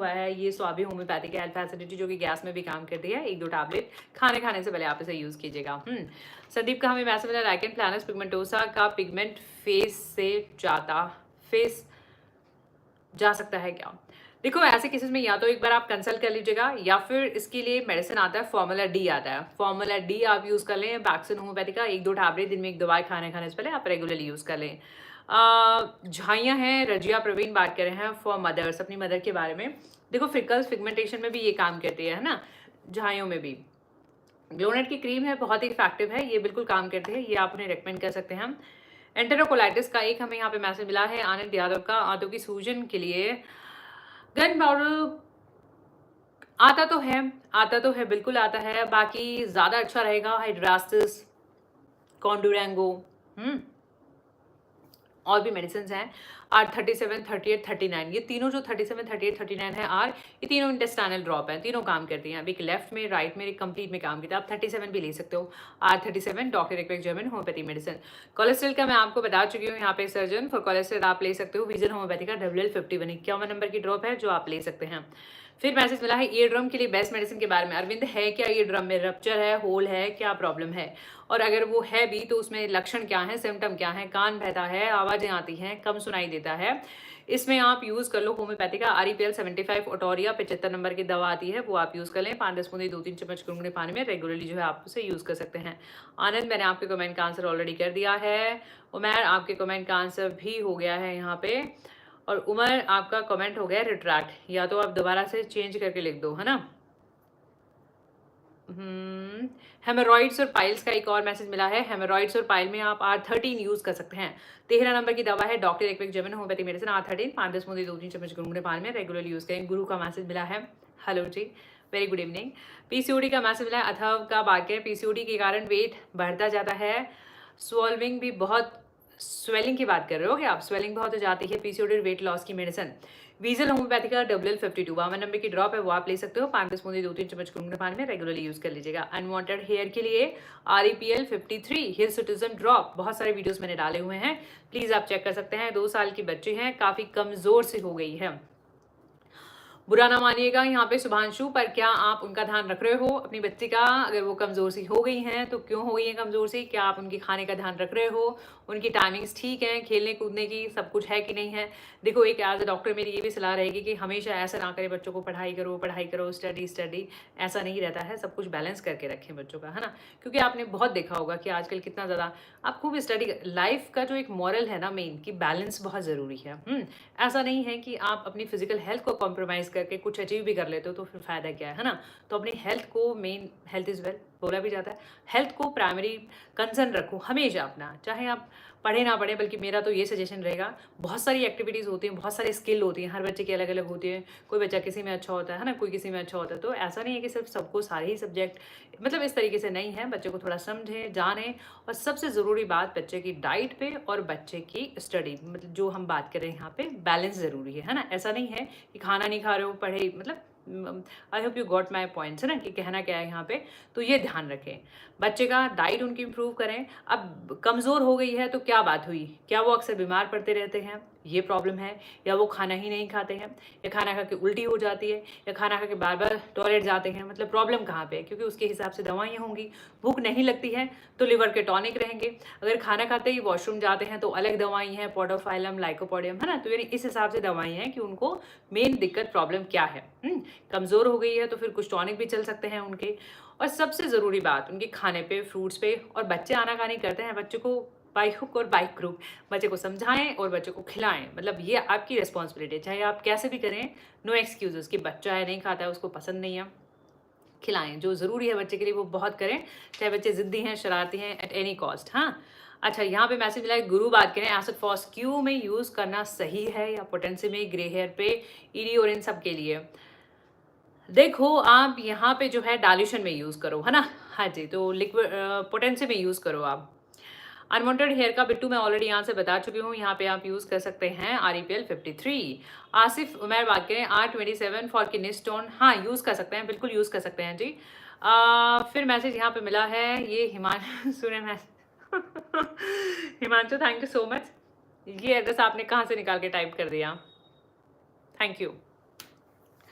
हुआ है, ये स्वाभी होम्योपैथिक हेल्थ एसिडिटी जो कि गैस में भी काम करती है। 1-2 टैबलेट खाने से पहले आप इसे यूज़ कीजिएगा। संदीप का हमें मैसेज मिला, लाइकेन प्लानस पिगमेंटोसा का पिगमेंट फेस जा सकता है क्या? देखो, ऐसे केसेस में या तो एक बार आप कंसल्ट कर लीजिएगा या फिर इसके लिए मेडिसिन आता है, फॉर्मूला डी आता है। फॉर्मूला डी आप यूज़ कर लें, वैक्सीन होम्योपैथी का 1-2 टैबलेट दिन में 1 दवाई खाने से पहले आप रेगुलरली यूज़ कर लें। झाइयाँ हैं, रजिया प्रवीण बात कर रहे हैं फॉर मदर्स, अपनी मदर के बारे में। देखो, फ्रिकल्स पिगमेंटेशन में भी ये काम करती है ना, झाइयों में भी। ग्लोनेट की क्रीम है, बहुत ही इफेक्टिव है, ये बिल्कुल काम करती है, ये आप उन्हें रेकमेंड कर सकते हैं। एंटेरोकोलाइटिस का एक हमें यहाँ पे मैसेज मिला है आनंद यादव का, आंतों की सूजन के लिए गन पाउडर आता तो है, बिल्कुल आता है। बाकी ज़्यादा अच्छा रहेगा हाइड्रास्टिस, कॉन्डुरेंगो, और भी मेडिसिन हैं R37, 38, 39। ये तीनों जो 37, 38, 39 है ये तीनों इंटेस्टाइनल ड्रॉप हैं, तीनों काम करती हैं। अभी लेफ्ट में, राइट में, कंप्लीट में काम करती है। आप 37 भी ले सकते हो। R37 doctor Reckeweg German homeopathy medicine. Cholesterol का मैं आपको बता चुकी हूँ यहाँ पे, सर्जन फॉर कोलेस्ट्रॉल आप ले सकते हो। विजन होम्योपैथी का WL51 51 नंबर की ड्रॉप है जो आप ले सकते हैं। फिर मैसेज मिला है ईयर ड्रम के लिए बेस्ट मेडिसिन के बारे में। अरविंद, है क्या ईयर ड्रम में रप्चर है, होल है, क्या प्रॉब्लम है? और अगर वो है भी तो उसमें लक्षण क्या है, सिम्टम क्या है? कान बहता है, आवाज़ें आती हैं, कम सुनाई देता है। इसमें आप यूज़ कर लो होम्योपैथी का REPL 75 ओटोरिया 75 नंबर की दवा आती है, वो आप यूज़ कर लें। 5-10 बूंदी 2-3 चम्मच गुनगुने पानी में रेगुलरली जो है आप उसे यूज़ कर सकते हैं। आनंद, मैंने आपके कमेंट का आंसर ऑलरेडी कर दिया है। उमैर, आपके कमेंट का आंसर भी हो गया है यहाँ पे। और उमर, आपका कमेंट हो गया रिट्रैक्ट, या तो आप दोबारा से चेंज करके लिख दो, है ना। हेमोरॉइड्स और पाइल्स का एक और मैसेज मिला है। हेमोरॉइड्स और पाइल में आप R13 यूज़ कर सकते हैं। 13 नंबर की दवा है, doctor Reckeweg German homeopathy medicine R13, 5-10 बूंदी 2-3 चम्मच गुनगुने पानी में रेगुलरली यूज़ करें। गुरु का मैसेज मिला है, हेलो जी, वेरी गुड इवनिंग। PCOD का मैसेज मिला है, अथव का वाक्य, PCOD के कारण वेट बढ़ता जाता है, स्वेलिंग भी बहुत, स्वेलिंग की बात कर रहे हो क्या आप? स्वेलिंग बहुत हो जाती है, PCOD और वेट लॉस की मेडिसिन। वीजल होम्योपैथी का WL52 52 नंबर की ड्रॉप है, वो आप ले सकते हो। 5-10 बूंदी 2-3 चम्मच गुनगुने पानी में रेगुलरली यूज कर लीजिएगा। अनवांटेड हेयर के लिए REPL 53 हेयर सिटीजन ड्रॉप, बहुत सारे वीडियोस मैंने डाले हुए हैं, प्लीज आप चेक कर सकते हैं। 2 साल की बच्ची हैं, काफी कमजोर सी हो गई है। बुरा ना मानिएगा यहाँ पे शुभांशु, पर क्या आप उनका ध्यान रख रहे हो अपनी बच्ची का? अगर वो कमज़ोर सी हो गई हैं तो क्यों हो गई हैं कमज़ोर सी? क्या आप उनके खाने का ध्यान रख रहे हो? उनकी टाइमिंग्स ठीक है, खेलने कूदने की सब कुछ है कि नहीं है? देखो, एक एज अ डॉक्टर मेरी ये भी सलाह रहेगी कि हमेशा ऐसा ना करें बच्चों को पढ़ाई करो, स्टडी, ऐसा नहीं रहता है। सब कुछ बैलेंस करके रखें बच्चों का, है ना। क्योंकि आपने बहुत देखा होगा कि आजकल कितना ज़्यादा आप खूब स्टडी, लाइफ का जो एक मॉरल है ना मेन, कि बैलेंस बहुत ज़रूरी है। ऐसा नहीं है कि आप अपनी फिजिकल हेल्थ को कॉम्प्रोमाइज़ करके कुछ अचीव भी कर लेते हो तो फिर फ़ायदा क्या है ना। तो अपनी हेल्थ को, मेन हेल्थ इज़ वेल्थ बोला भी जाता है, हेल्थ को प्राइमरी कंसर्न रखो हमेशा अपना, चाहे आप पढ़े ना पढ़े। बल्कि मेरा तो ये सजेशन रहेगा, बहुत सारी एक्टिविटीज़ होती हैं, बहुत सारी स्किल होती हैं, हर बच्चे की अलग अलग होती है। कोई बच्चा किसी में अच्छा होता है ना, कोई किसी में अच्छा होता है। तो ऐसा नहीं है कि सिर्फ सबको सारे ही सब्जेक्ट, मतलब इस तरीके से नहीं है। बच्चे को थोड़ा समझें, जानें। और सबसे ज़रूरी बात, बच्चे की डाइट पे और बच्चे की स्टडी, मतलब जो हम बात कर रहे हैं यहाँ पे, बैलेंस ज़रूरी है ना। ऐसा नहीं है कि खाना नहीं खा रहे हो, पढ़े, मतलब I hope you got my points, है ना, कि कहना क्या है यहाँ पे। तो ये ध्यान रखें, बच्चे का डाइट उनकी इम्प्रूव करें। अब कमज़ोर हो गई है तो क्या बात हुई? क्या वो अक्सर बीमार पड़ते रहते हैं, ये प्रॉब्लम है? या वो खाना ही नहीं खाते हैं, या खाना खा के उल्टी हो जाती है, या खाना खा के बार बार टॉयलेट जाते हैं? मतलब प्रॉब्लम कहाँ पे है? क्योंकि उसके हिसाब से दवाइयाँ होंगी। भूख नहीं लगती है तो लिवर के टॉनिक रहेंगे। अगर खाना खाते ही वॉशरूम जाते हैं तो अलग दवाई हैं, पोडोफाइलम, लाइकोपोडियम, है ना। तो यानी इस हिसाब से दवाई हैं कि उनको मेन दिक्कत, प्रॉब्लम क्या है। कमज़ोर हो गई है तो फिर कुछ टॉनिक भी चल सकते हैं उनके। और सबसे ज़रूरी बात, उनके खाने पे, फ्रूट्स पे। और बच्चे आनाकानी करते हैं, बच्चे को बाई हुक और बाई क्रूक बच्चे को समझाएं और बच्चे को खिलाएं। मतलब ये आपकी रिस्पॉन्सिबिलिटी है, चाहे आप कैसे भी करें। नो एक्सक्यूजेस कि बच्चा है, नहीं खाता है, उसको पसंद नहीं है, खिलाएं। जो ज़रूरी है बच्चे के लिए वो बहुत करें, चाहे बच्चे ज़िद्दी हैं, शरारती हैं, एट एनी कॉस्ट। हाँ, अच्छा, यहाँ पे मैसेज मिला है, गुरु बात करें, एसिड फॉस्क्यू में यूज़ करना सही है या पोटेंसी में, ग्रे हेयर पे, ईडी और इन सब के लिए? देखो, आप यहाँ पे जो है डाल्यूशन में यूज़ करो, है ना। हाँ जी, तो लिक्विड पोटेंसी में यूज़ करो आप। अनवांटेड हेयर का बिट्टू मैं ऑलरेडी यहाँ से बता चुकी हूँ, यहाँ पे आप यूज़ कर सकते हैं REPL 53। आसिफ उमर बात करें, R27 फॉर किडनी स्टोन, हाँ यूज़ कर सकते हैं, बिल्कुल यूज़ कर सकते हैं जी। फिर मैसेज यहाँ पे मिला है, ये हिमांशु ने Himanshu, thank you so much. ये एड्रेस आपने कहाँ से निकाल के टाइप कर दिया? Thank you.